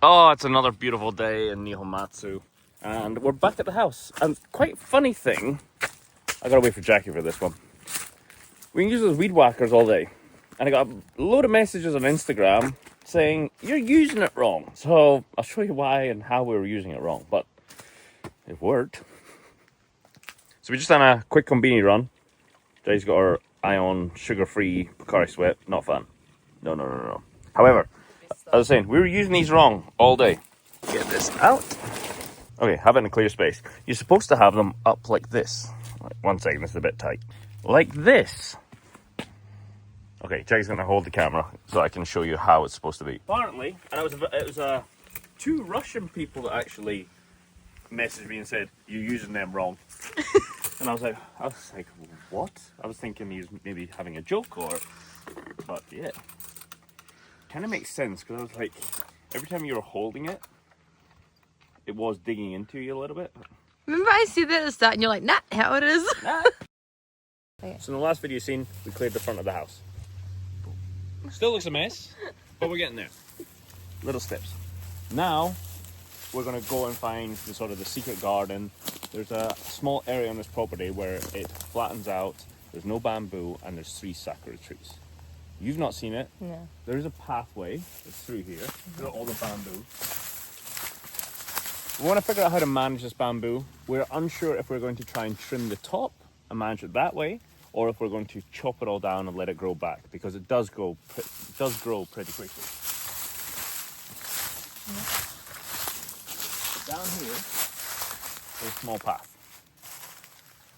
Oh, it's another beautiful day in Nihomatsu. And we're back at the house. And quite funny thing, I gotta wait for Jackie for this one. We can use those weed whackers all day. And I got a load of messages on Instagram saying, you're using it wrong. So I'll show you why and how we were using it wrong. But it worked. So we just done a quick Kombini run. Jackie's got her eye on sugar-free Pocari Sweat. Not fun. No. However, I was saying, we were using these wrong all day. Get this out. Okay, have it in a clear space. You're supposed to have them up like this. Right, 1 second, this is a bit tight. Like this. Okay, Jackie's going to hold the camera so I can show you how it's supposed to be. Apparently, and it was two Russian people that actually messaged me and said, you're using them wrong. And I was like, what? I was thinking he was maybe having a joke but yeah. Kind of makes sense because I was like, every time you were holding it, it was digging into you a little bit. Remember I said that at the start and you're like, nah, how it is. Nah. So in the last video you've seen, we cleared the front of the house. Still looks a mess, but we're getting there. Little steps. Now, we're going to go and find the secret garden. There's a small area on this property where it flattens out, there's no bamboo, and there's 3 sakura trees. You've not seen it. No. There is a pathway that's through here. Through all the bamboo. We want to figure out how to manage this bamboo. We're unsure if we're going to try and trim the top and manage it that way, or if we're going to chop it all down and let it grow back, because it does grow pretty quickly. Yeah. Down here, there's a small path.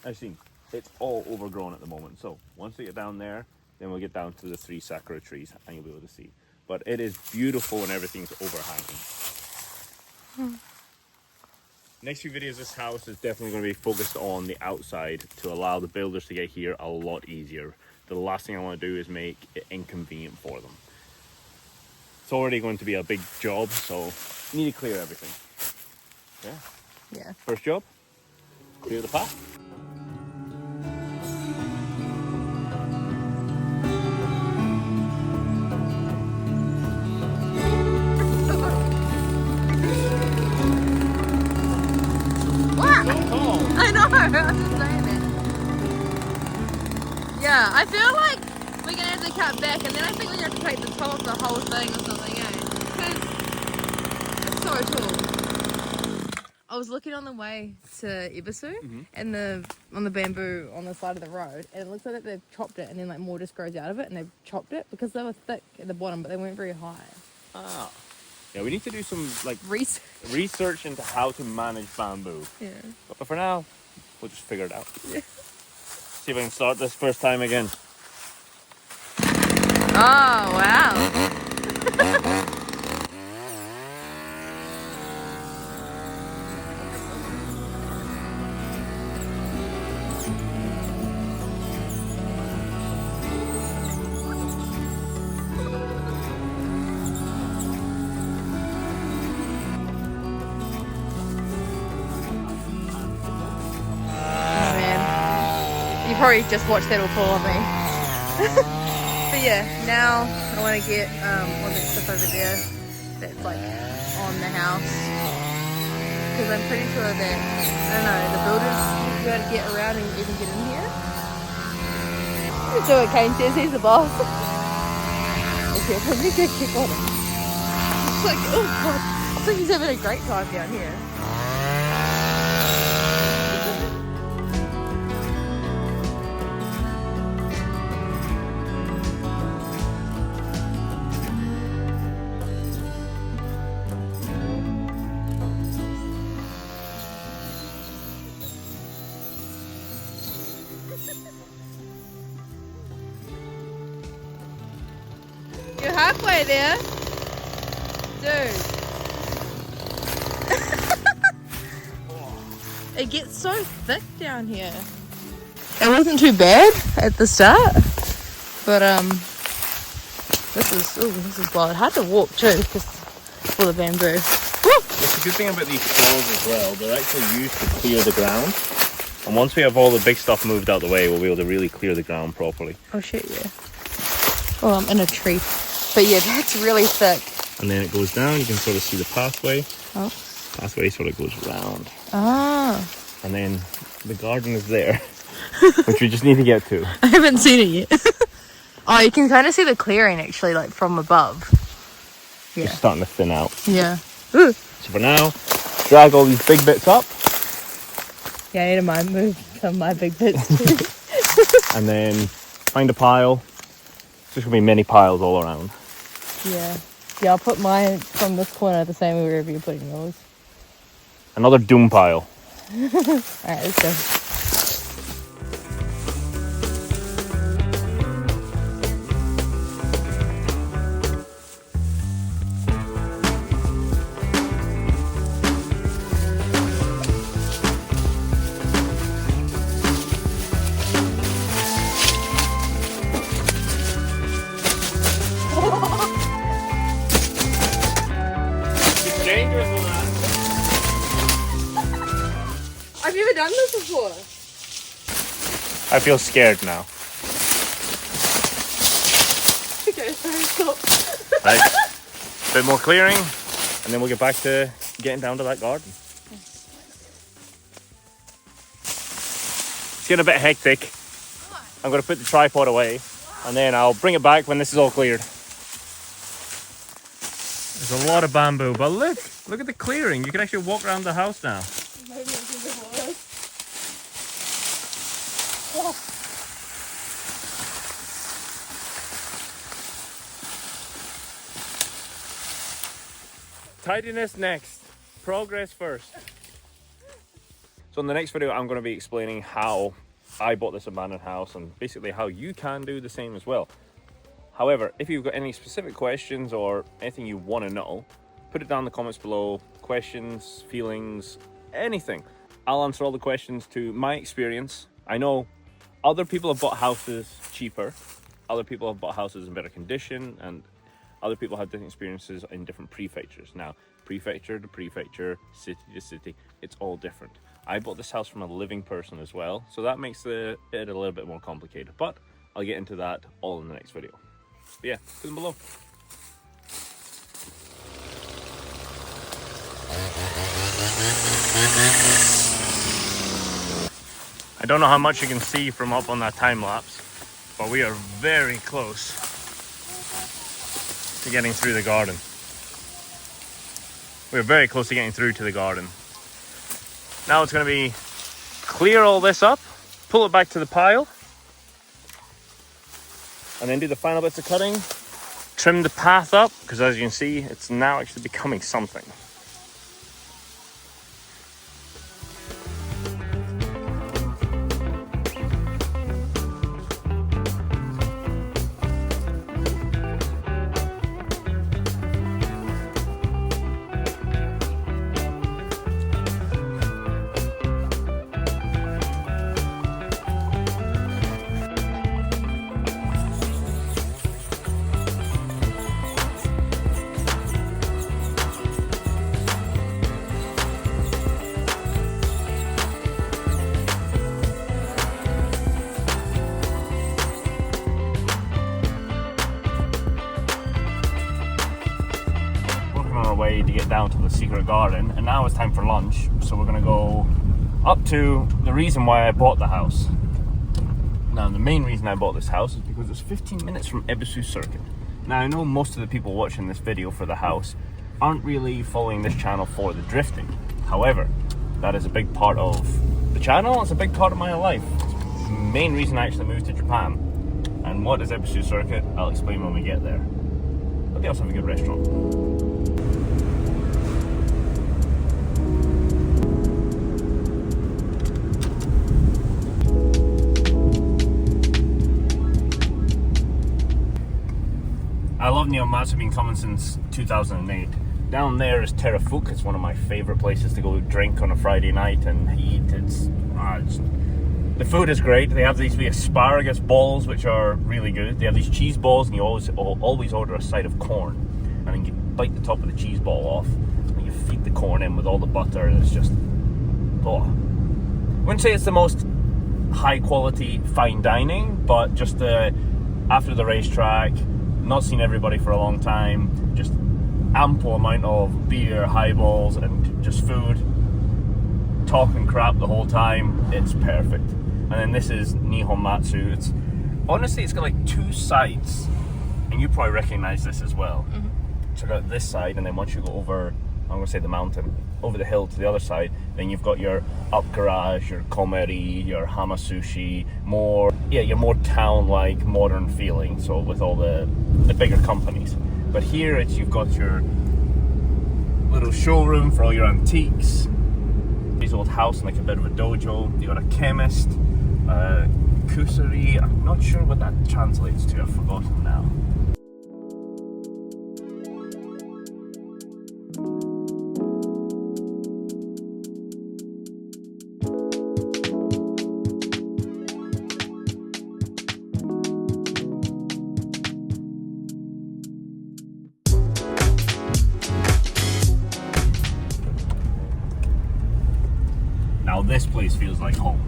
As you've seen, it's all overgrown at the moment. So once we get down there, then we'll get down to the 3 sakura trees and you'll be able to see. But it is beautiful and everything's overhanging. Next few videos, this house is definitely going to be focused on the outside to allow the builders to get here a lot easier. The last thing I want to do is make it inconvenient for them. It's already going to be a big job, so we need to clear everything. Yeah. First job, clear the path. I know, I was just saying that. Yeah, I feel like we're going to have to cut back and then I think we're going to have to take the top of the whole thing or something, Because it's so tall. I was looking on the way to Ebisu and on the bamboo on the side of the road, and it looks like they've chopped it and then like more just grows out of it, and they've chopped it because they were thick at the bottom but they weren't very high. Ah. Yeah, we need to do some research into how to manage bamboo. Yeah. But for now, we'll just figure it out. Yeah. See if I can start this first time again. Oh, wow. You probably just watched that all fall on me. But yeah, now I want to get all that stuff over there that's like on the house, because I'm pretty sure that, I don't know, the builders will be able to get around and even get in here. So what Kane says, he's the boss. Okay, let me go kick on him. It's like, oh god, I think he's having a great time down here. You're halfway there. Dude. It gets so thick down here. It wasn't too bad at the start. But this is wild. Hard to walk too because full of bamboo. Woo! It's a good thing about these floors as well. They're actually used to clear the ground. And once we have all the big stuff moved out the way, we'll be able to really clear the ground properly. Oh shit, yeah. Oh, I'm in a tree. But yeah, that's really thick. and then it goes down. You can sort of see the pathway. Oh. Pathway sort of goes round. Ah. And then the garden is there, which we just need to get to. I haven't seen it yet. Oh, you can kind of see the clearing actually, like from above. Yeah. It's starting to thin out. Yeah. Ooh. So for now, drag all these big bits up. Yeah, I need to move some of my big bits too. And then find a pile. There's going to be many piles all around. Yeah. Yeah, I'll put mine from this corner the same way wherever you're putting yours. Another doom pile. Alright, let's go. I've never done this before. I feel scared now. Okay, sorry, stop. Right. Bit more clearing, and then we'll get back to getting down to that garden. It's getting a bit hectic. I'm going to put the tripod away, and then I'll bring it back when this is all cleared. There's a lot of bamboo, but look at the clearing. You can actually walk around the house now. Tidiness next, progress first. So in the next video, I'm going to be explaining how I bought this abandoned house and basically how you can do the same as well. However, if you've got any specific questions or anything you want to know, put it down in the comments below. Questions, feelings, anything. I'll answer all the questions to my experience. I know other people have bought houses cheaper. Other people have bought houses in better condition, and other people have different experiences in different prefectures. Now, prefecture to prefecture, city to city, it's all different. I bought this house from a living person as well, so that makes it a little bit more complicated, but I'll get into that all in the next video. But yeah, put them below. I don't know how much you can see from up on that time lapse, but we are very close to getting through the garden. We're very close to getting through to the garden. Now it's going to be clear all this up, pull it back to the pile, and then do the final bits of cutting, trim the path up, because as you can see, it's now actually becoming something. Way to get down to the secret garden, and now it's time for lunch, so we're going to go up to the reason why I bought the house. Now, the main reason I bought this house is because it's 15 minutes from Ebisu circuit. Now, I know most of the people watching this video for the house aren't really following this channel for the drifting. However, that is a big part of the channel. It's a big part of my life. It's the main reason I actually moved to Japan. And what is Ebisu circuit? I'll explain when we get there. But they also have a good restaurant. I love Nihonmatsu, been coming since 2008. Down there is Terrafuk. It's one of my favorite places to go drink on a Friday night and eat. The food is great. They have these asparagus balls, which are really good. They have these cheese balls, and you always order a side of corn. And then you bite the top of the cheese ball off, and you feed the corn in with all the butter, and it's just, oh. I wouldn't say it's the most high quality fine dining, but just after the racetrack, not seen everybody for a long time, just ample amount of beer, highballs, and just food. Talking crap the whole time. It's perfect. And then this is Nihonmatsu. It's honestly, it's got like two sides, and you probably recognize this as well. So I've got this side, and then once you go over, I'm going to say the mountain, over the hill to the other side, then you've got your up garage, your Kombini, your Hamasushi, your more town-like, modern feeling, so with all the bigger companies. But here you've got your little showroom for all your antiques, his old house and like a bit of a dojo. You've got a chemist, kusari, I'm not sure what that translates to, I've forgotten now. Now this place feels like home.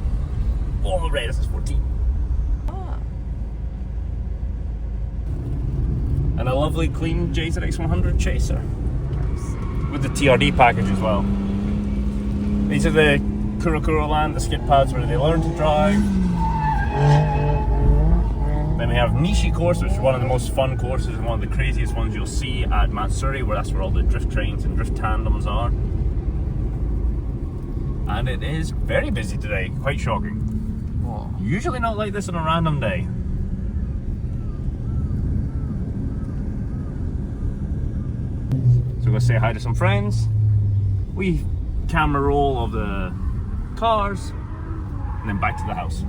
All the red, this is 14. Oh. And a lovely clean JZX100 Chaser. With the TRD package as well. These are the Kurokuro Land, the skid pads where they learn to drive. Then we have Nishi course, which is one of the most fun courses and one of the craziest ones you'll see at Matsuri, where that's where all the drift trains and drift tandems are. And it is very busy today, quite shocking. Oh. Usually not like this on a random day. So we're going to say hi to some friends. We camera roll of the cars, and then back to the house.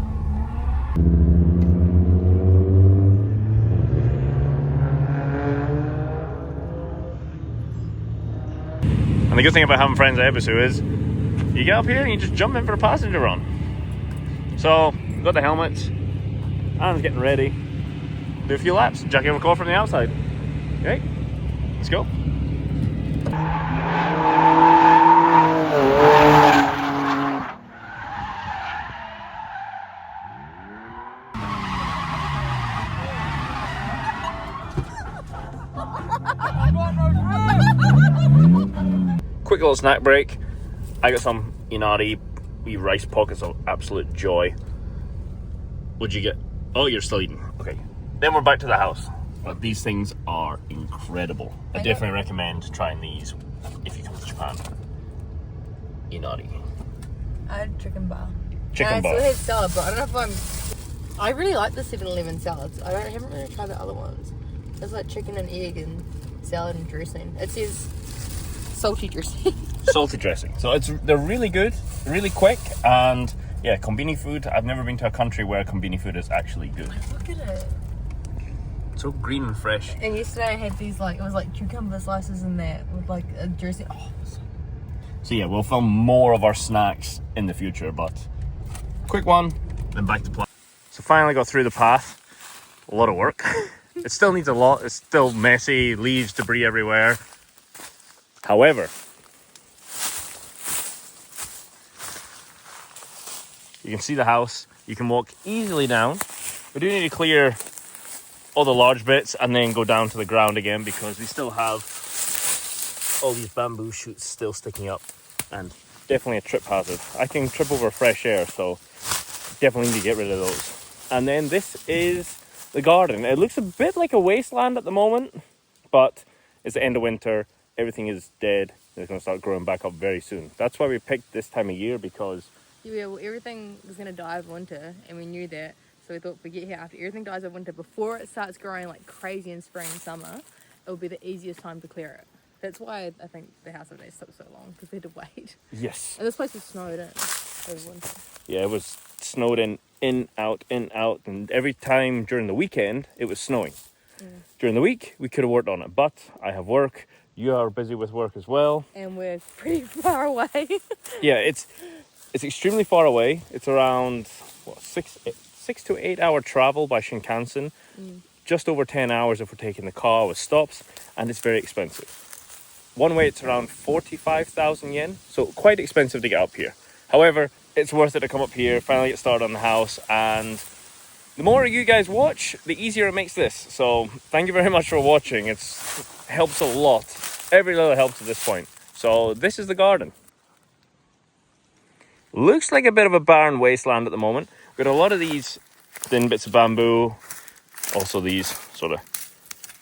And the good thing about having friends at Ebisu is you get up here and you just jump in for a passenger run. So, we've got the helmets, Aaron's getting ready. Do a few laps, jack in a car from the outside. Okay, let's go. Quick little snack break. I got some inari, wee rice pockets of absolute joy. What'd you get? Oh, you're still eating. Okay. Then we're back to the house. But these things are incredible. I definitely recommend trying these if you come to Japan. Inari. I had chicken bar. Chicken bar. I still had salad, but I don't know if I really like the 7-Eleven salads. I haven't really tried the other ones. It's like chicken and egg and salad and dressing. It says salty dressing. Salty dressing. So they're really good, really quick, and yeah, Kombini food. I've never been to a country where Kombini food is actually good. Look at it. So green and fresh. And yesterday I had these it was like cucumber slices in there with like a dressing. Oh. So yeah, we'll film more of our snacks in the future, but quick one, then back to plan. So finally got through the path. A lot of work. It still needs a lot. It's still messy, leaves, debris everywhere. However, you can see the house. You can walk easily down. We do need to clear all the large bits and then go down to the ground again, because we still have all these bamboo shoots still sticking up, and definitely a trip hazard. I can trip over fresh air, so definitely need to get rid of those. And then this is the garden. It looks a bit like a wasteland at the moment, but it's the end of winter. Everything is dead. It's going to start growing back up very soon. That's why we picked this time of year, because Yeah, well, everything was going to die of winter, and we knew that. So we thought if we get here after everything dies of winter, before it starts growing like crazy in spring and summer, it will be the easiest time to clear it. That's why I think the house over there took so long, because we had to wait. yes. And this place was snowed in over winter. Yeah, it was snowed in, out, and every time during the weekend, it was snowing. Yeah. During the week, we could have worked on it, but I have work. You are busy with work as well. And we're pretty far away. Yeah, it's extremely far away. It's around, what, 6 to 8 hour travel by Shinkansen. Just over 10 hours if we're taking the car with stops, and it's very expensive. One way it's around 45,000 yen, so quite expensive to get up here. However, it's worth it to come up here, finally get started on the house, and the more you guys watch, the easier it makes this. So thank you very much for watching. It's helps a lot. Every little helps at this point. So this is the garden. Looks like a bit of a barren wasteland at the moment. We've got a lot of these thin bits of bamboo. Also these sort of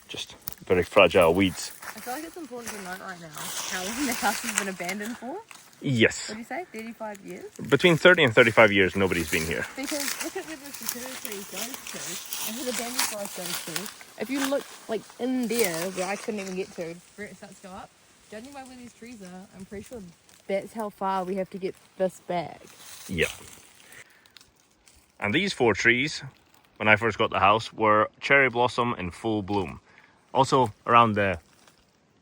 just very fragile weeds. I feel like it's important to note right now how long the house has been abandoned for. Yes. What do you say? 35 years? Between 30 and 35 years, nobody's been here. Because look at where the security trees goes to, and where the bamboo forest goes to. If you look like in there, where I couldn't even get to, where it starts to go up, judging by where these trees are, I'm pretty sure that's how far we have to get this back. Yeah. And these 4 trees, when I first got the house, were cherry blossom in full bloom. Also around the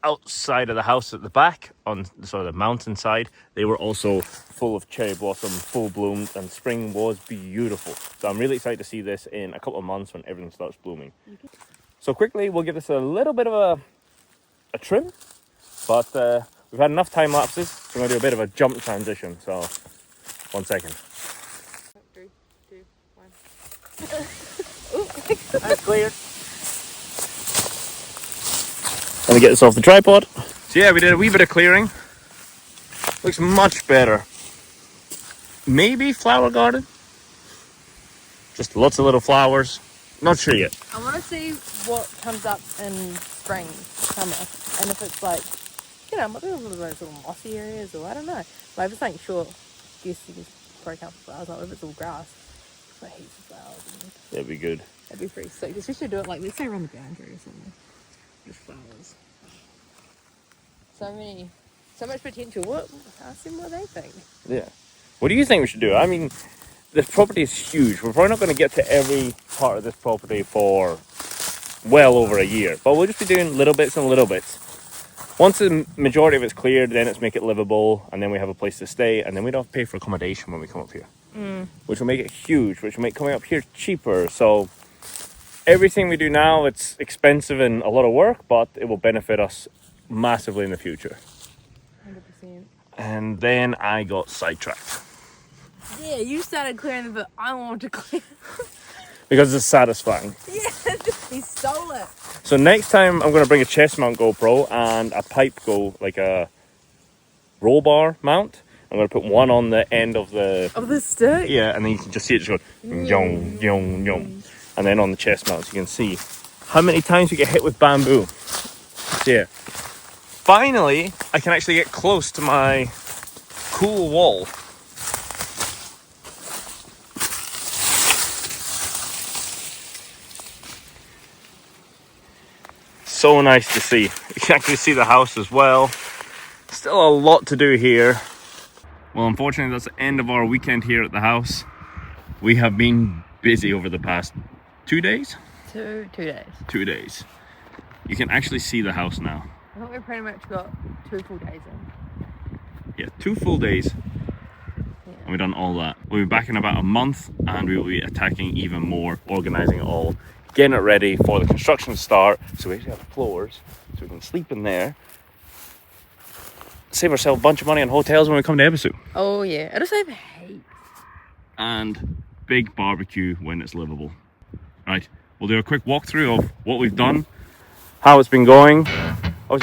outside of the house at the back, on the sort of the mountain side, they were also full of cherry blossom, full bloomed, and spring was beautiful. So I'm really excited to see this in a couple of months when everything starts blooming. So quickly, we'll give this a little bit of a trim, but we've had enough time lapses, so we're going to do a bit of a jump transition. So, 1 second. 3, 2, 1. That's cleared. Let me get this off the tripod. So yeah, we did a wee bit of clearing. Looks much better. Maybe flower garden? Just lots of little flowers. Not sure yet. I want to see what comes up in spring, summer, and if it's like, you know, maybe one of those little mossy areas, or I don't know. But if it's like short, guess you can probably count for flowers. Like if it's all grass, it's got heaps of flowers. That'd be good. That'd be pretty sick. Especially do it like, let's say around the boundary or something. Just flowers. So much potential. Ask them what they think. Yeah. What do you think we should do? I mean, this property is huge. We're probably not going to get to every part of this property for well over a year, but we'll just be doing little bits and little bits. Once the majority of it's cleared, then it's make it livable, and then we have a place to stay, and then we don't have to pay for accommodation when we come up here, which will make it huge, which will make coming up here cheaper. So everything we do now, it's expensive and a lot of work, but it will benefit us massively in the future. 100%. And then I got sidetracked. Yeah, you started clearing, but I want to clear. Because it's satisfying. Yeah, he stole it. So next time I'm going to bring a chest mount GoPro and a pipe like a roll bar mount. I'm going to put one on the end of the stick? Yeah, and then you can just see it just going yong, yong, yong. And then on the chest mount you can see how many times you get hit with bamboo. Yeah. Finally, I can actually get close to my cool wall. So nice to see. You can actually see the house as well. Still a lot to do here. Well, unfortunately, that's the end of our weekend here at the house. We have been busy over the past 2 days? 2 days. 2 days. You can actually see the house now. I think we've pretty much got 2 full days in. Yeah, 2 full days. Yeah. And we've done all that. We'll be back in about a month and we will be attacking even more, organizing it all, getting it ready for the construction to start. So we actually have floors so we can sleep in there. Save ourselves a bunch of money on hotels when we come to Ebisu. Oh yeah, it'll save heaps. And big barbecue when it's livable. Right, we'll do a quick walkthrough of what we've done, how it's been going. Oh,